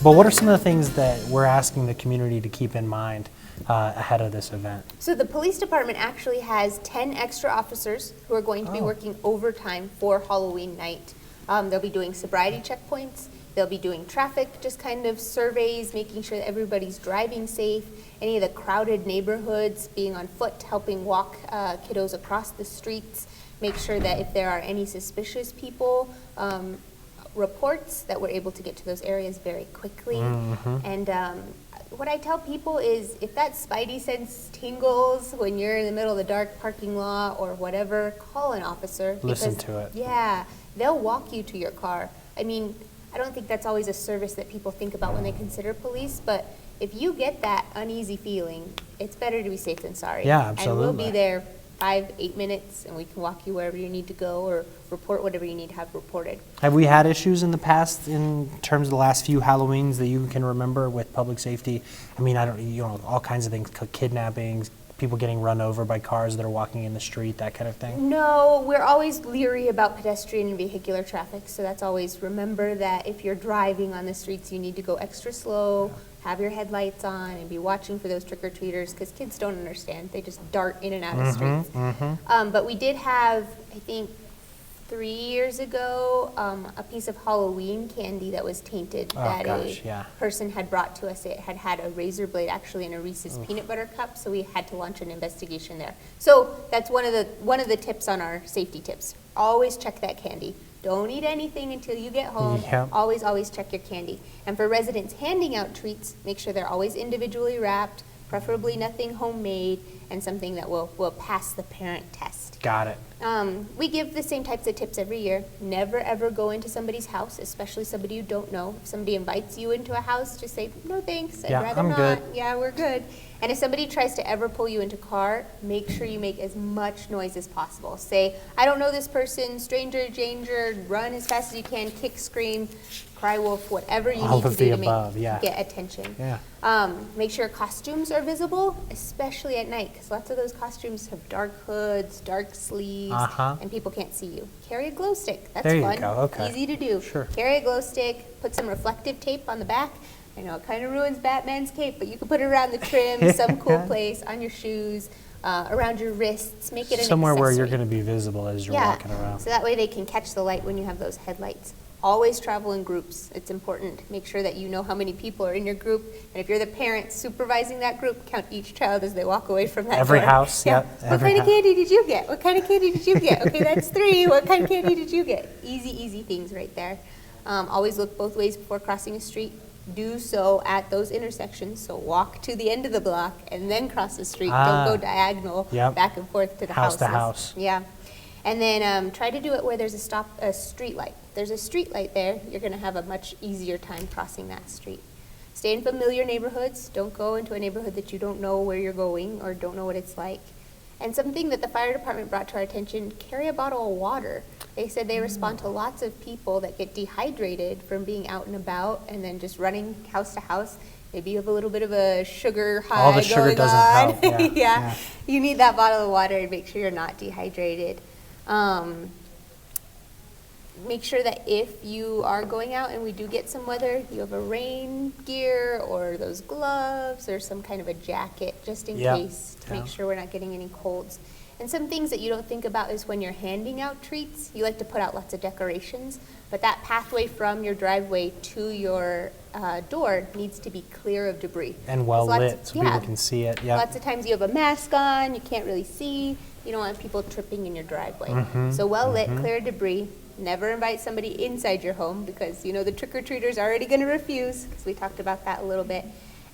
But what are some of the things that we're asking the community to keep in mind ahead of this event? So the police department actually has 10 extra officers who are going to be working overtime for Halloween night. They'll be doing sobriety checkpoints. They'll be doing traffic, just kind of surveys, making sure that everybody's driving safe. Any of the crowded neighborhoods, being on foot, helping walk kiddos across the streets. Make sure that if there are any suspicious people, reports, that we're able to get to those areas very quickly. And what I tell people is, if that spidey sense tingles when you're in the middle of the dark parking lot or whatever, call an officer. Listen to it. Yeah, they'll walk you to your car. I mean, I don't think that's always a service that people think about when they consider police, but if you get that uneasy feeling, it's better to be safe than sorry. Yeah, absolutely. And we'll be there 5-8 minutes, and we can walk you wherever you need to go or report whatever you need to have reported. Have we had issues in the past in terms of the last few Halloweens that you can remember with public safety? I mean, all kinds of things, kidnappings, people getting run over by cars that are walking in the street, that kind of thing? No, we're always leery about pedestrian and vehicular traffic, so that's always, remember that if you're driving on the streets, you need to go extra slow, have your headlights on, and be watching for those trick-or-treaters, because kids don't understand. They just dart in and out of streets. But we did have, I think, 3 years ago, a piece of Halloween candy that was tainted that a person had brought to us. It had a razor blade actually in a Reese's peanut butter cup, so we had to launch an investigation there. So that's one of the tips on our safety tips. Always check that candy. Don't eat anything until you get home. Always check your candy. And for residents handing out treats, make sure they're always individually wrapped, preferably nothing homemade, and something that will pass the parent test. Got it. We give the same types of tips every year. Never ever go into somebody's house, especially somebody you don't know. If somebody invites you into a house, just say, no thanks, I'd rather I'm not. good. Yeah, we're good. And if somebody tries to ever pull you into a car, make sure you make as much noise as possible. Say, I don't know this person, stranger danger, run as fast as you can, kick, scream, cry wolf, whatever you need to do to get attention. Make sure costumes are visible, especially at night, because lots of those costumes have dark hoods, dark sleeves, and people can't see you. Carry a glow stick. That's there fun. You go. Okay. Easy to do. Sure. Carry a glow stick, put some reflective tape on the back. I know it kind of ruins Batman's cape, but you can put it around the trim, some cool place, on your shoes, around your wrists, make it an somewhere accessory. where you're going to be visible as you're walking around. So that way they can catch the light when you have those headlights. Always travel in groups. It's important. Make sure that you know how many people are in your group, and if you're the parent supervising that group, count each child as they walk away from that Every door. house, What kind of candy did you get? What kind of candy did you get? Okay, that's 3. What kind of candy did you get? Easy things right there. Always look both ways before crossing a street. Do so at those intersections. So walk to the end of the block and then cross the street. Don't go diagonal back and forth to the houses. House to house. Yeah. And then try to do it where there's a street light. There's a street light there, you're going to have a much easier time crossing that street. Stay in familiar neighborhoods. Don't go into a neighborhood that you don't know where you're going or don't know what it's like. And something that the fire department brought to our attention, carry a bottle of water. They said they respond to lots of people that get dehydrated from being out and about and then just running house to house. Maybe you have a little bit of a sugar high All the sugar doesn't help. Yeah. You need that bottle of water to make sure you're not dehydrated. Make sure that if you are going out and we do get some weather, you have a rain gear or those gloves or some kind of a jacket just in case to make sure we're not getting any colds. And some things that you don't think about is when you're handing out treats, you like to put out lots of decorations, but that pathway from your driveway to your door needs to be clear of debris. And well lit so people can see it. Lots of times you have a mask on, you can't really see. You don't want people tripping in your driveway. So well lit, clear of debris. Never invite somebody inside your home because you know the trick-or-treater's already going to refuse, because we talked about that a little bit.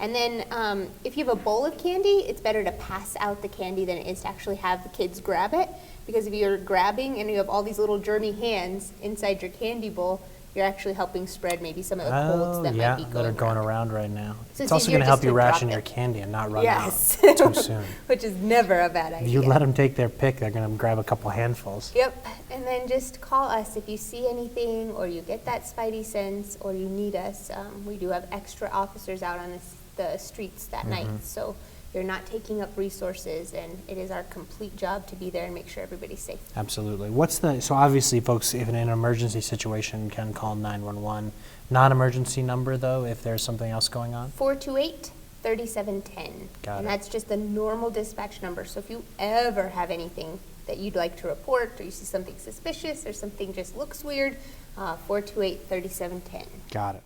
And then if you have a bowl of candy, it's better to pass out the candy than it is to actually have the kids grab it, because if you're grabbing and you have all these little germy hands inside your candy bowl, you're actually helping spread maybe some of the colds that might be that are going around right now. So it's also going to help you ration your candy and not run out too soon. Which is never a bad idea. You let them take their pick, they're going to grab a couple handfuls. Yep, and then just call us if you see anything or you get that spidey sense or you need us. We do have extra officers out on the streets that night, so They're not taking up resources, and it is our complete job to be there and make sure everybody's safe. Absolutely. So obviously, folks, if in an emergency situation, can call 911. Non-emergency number, though, if there's something else going on? 428-3710. Got And it. that's just the normal dispatch number. So if you ever have anything that you'd like to report, or you see something suspicious, or something just looks weird, 428-3710. Got it.